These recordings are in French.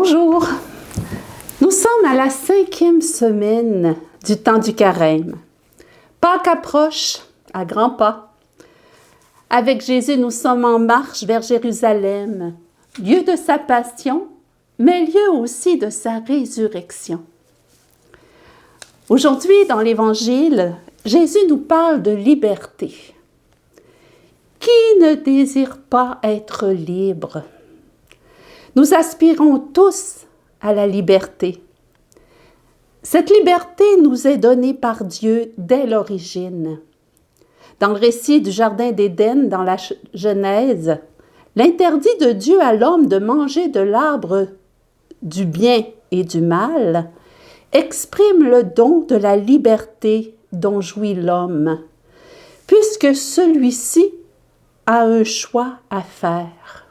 Bonjour, nous sommes à la 5e semaine du temps du carême. Pâques approche à grands pas. Avec Jésus, nous sommes en marche vers Jérusalem, lieu de sa passion, mais lieu aussi de sa résurrection. Aujourd'hui, dans l'Évangile, Jésus nous parle de liberté. Qui ne désire pas être libre? Nous aspirons tous à la liberté. Cette liberté nous est donnée par Dieu dès l'origine. Dans le récit du Jardin d'Éden, dans la Genèse, l'interdit de Dieu à l'homme de manger de l'arbre du bien et du mal exprime le don de la liberté dont jouit l'homme, puisque celui-ci a un choix à faire.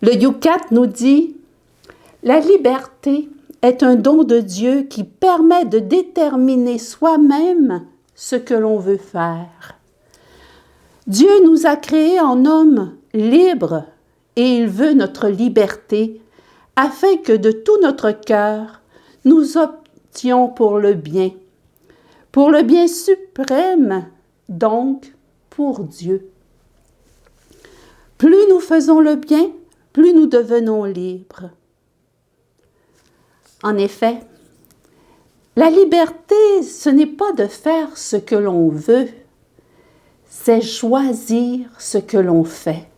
Le Yucat nous dit « La liberté est un don de Dieu qui permet de déterminer soi-même ce que l'on veut faire. Dieu nous a créés en hommes libres et il veut notre liberté afin que de tout notre cœur, nous options pour le bien suprême, donc pour Dieu. Plus nous faisons le bien, plus nous devenons libres. En effet, la liberté, ce n'est pas de faire ce que l'on veut, c'est choisir ce que l'on fait.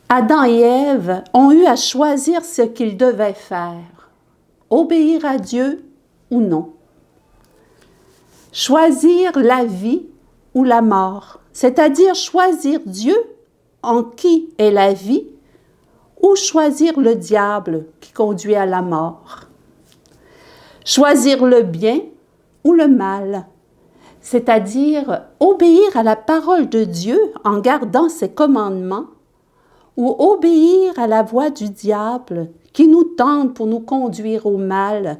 Adam et Ève ont eu à choisir ce qu'ils devaient faire, obéir à Dieu ou non. Choisir la vie ou la mort, c'est-à-dire choisir Dieu en qui est la vie, ou choisir le diable qui conduit à la mort. Choisir le bien ou le mal, c'est-à-dire obéir à la parole de Dieu en gardant ses commandements, ou obéir à la voix du diable qui nous tente pour nous conduire au mal,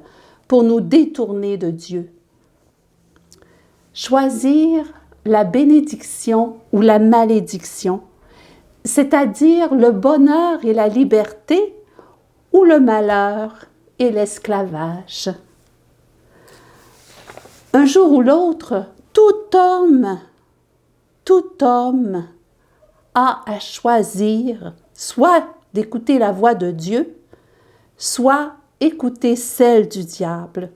pour nous détourner de Dieu. Choisir la bénédiction ou la malédiction, c'est-à-dire le bonheur et la liberté ou le malheur et l'esclavage. Un jour ou l'autre, tout homme a à choisir soit d'écouter la voix de Dieu, soit écouter celle du diable.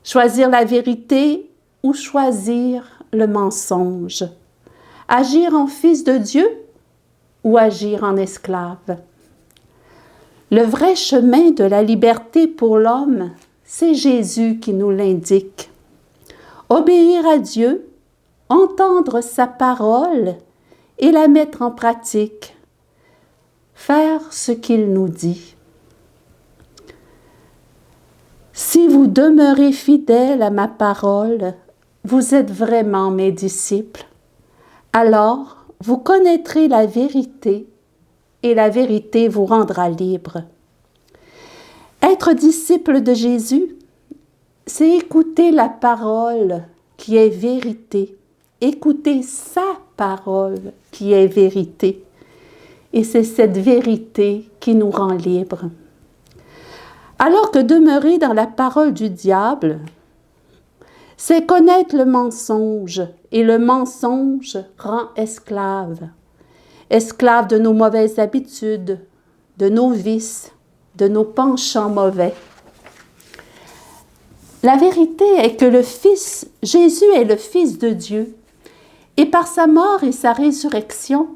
Choisir la vérité ou choisir le mensonge. Agir en fils de Dieu ou agir en esclave. Le vrai chemin de la liberté pour l'homme, c'est Jésus qui nous l'indique. Obéir à Dieu, entendre sa parole et la mettre en pratique. Faire ce qu'il nous dit. Si vous demeurez fidèles à ma parole, vous êtes vraiment mes disciples. Alors, vous connaîtrez la vérité et la vérité vous rendra libre. Être disciple de Jésus, c'est écouter la parole qui est vérité, écouter sa parole qui est vérité. Et c'est cette vérité qui nous rend libres. Alors que demeurer dans la parole du diable, c'est connaître le mensonge, et le mensonge rend esclave. Esclave de nos mauvaises habitudes, de nos vices, de nos penchants mauvais. La vérité est que Jésus est le Fils de Dieu, et par sa mort et sa résurrection,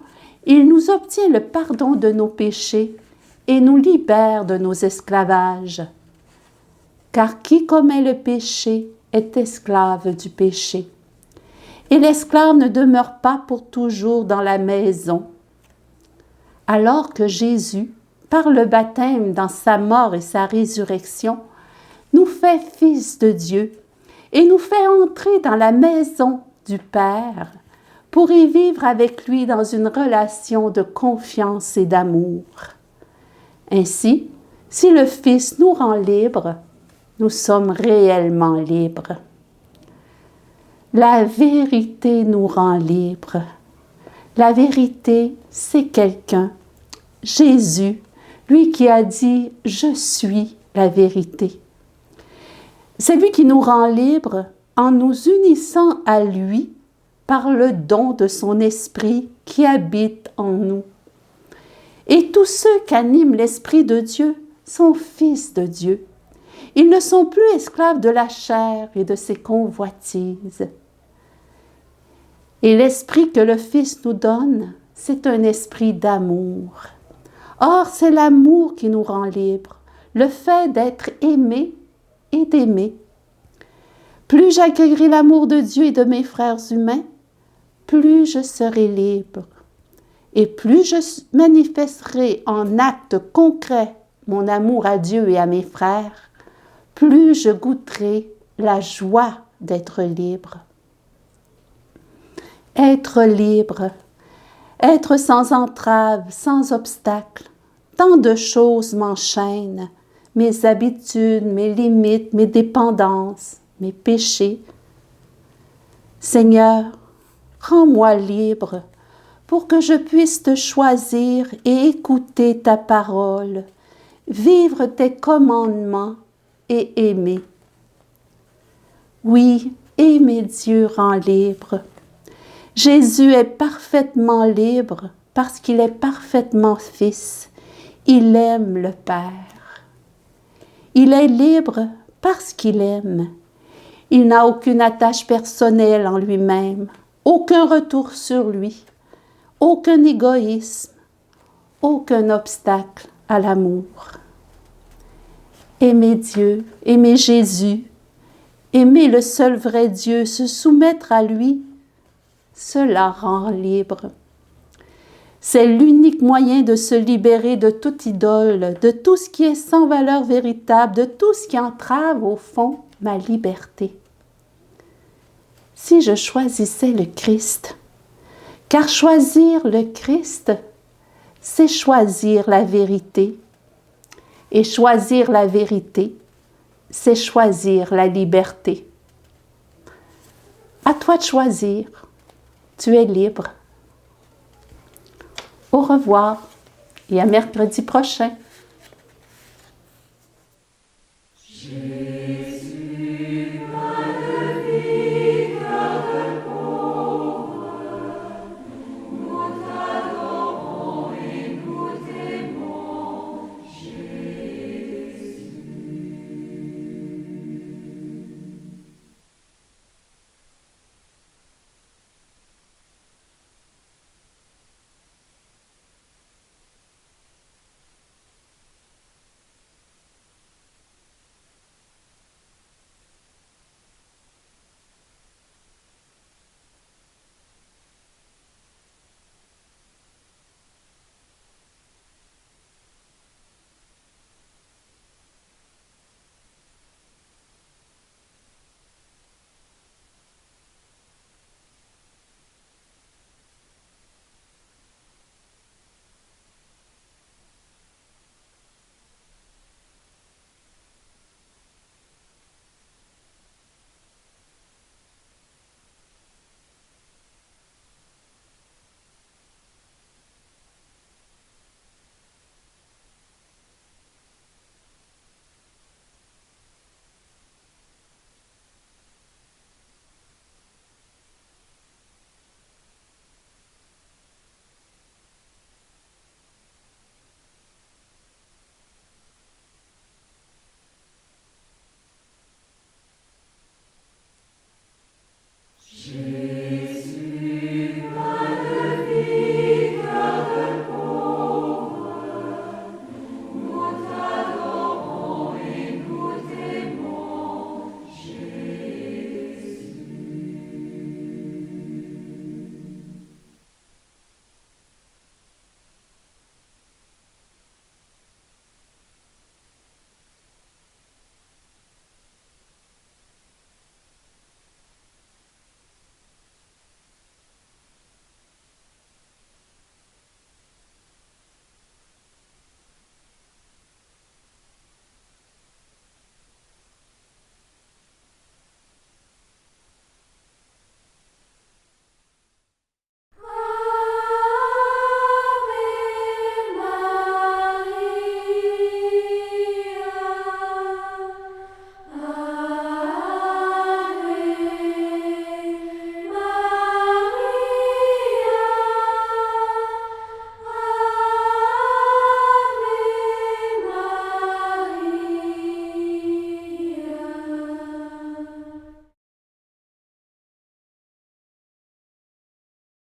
il nous obtient le pardon de nos péchés et nous libère de nos esclavages. Car qui commet le péché est esclave du péché. Et l'esclave ne demeure pas pour toujours dans la maison. Alors que Jésus, par le baptême dans sa mort et sa résurrection, nous fait fils de Dieu et nous fait entrer dans la maison du Père pour y vivre avec lui dans une relation de confiance et d'amour. Ainsi, si le Fils nous rend libres, nous sommes réellement libres. La vérité nous rend libres. La vérité, c'est quelqu'un, Jésus, Lui qui a dit « Je suis la vérité ». C'est lui qui nous rend libres en nous unissant à lui par le don de son esprit qui habite en nous. Et tous ceux qu'anime l'Esprit de Dieu sont fils de Dieu. Ils ne sont plus esclaves de la chair et de ses convoitises. Et l'esprit que le Fils nous donne, c'est un esprit d'amour. Or, c'est l'amour qui nous rend libres, le fait d'être aimé et d'aimer. Plus j'accueillerai l'amour de Dieu et de mes frères humains, plus je serai libre. Et plus je manifesterai en actes concrets mon amour à Dieu et à mes frères, plus je goûterai la joie d'être libre. Être libre, être sans entrave, sans obstacle. Tant de choses m'enchaînent, mes habitudes, mes limites, mes dépendances, mes péchés. Seigneur, rends-moi libre pour que je puisse te choisir et écouter ta parole, vivre tes commandements et aimer. Oui, aimer Dieu rend libre. Jésus est parfaitement libre parce qu'il est parfaitement Fils. Il aime le Père. Il est libre parce qu'il aime. Il n'a aucune attache personnelle en lui-même, aucun retour sur lui, aucun égoïsme, aucun obstacle à l'amour. Aimer Dieu, aimer Jésus, aimer le seul vrai Dieu, se soumettre à lui, cela rend libre. C'est l'unique moyen de se libérer de toute idole, de tout ce qui est sans valeur véritable, de tout ce qui entrave au fond ma liberté. Si je choisissais le Christ, car choisir le Christ, c'est choisir la vérité. Et choisir la vérité, c'est choisir la liberté. À toi de choisir. Tu es libre. Au revoir et à mercredi prochain.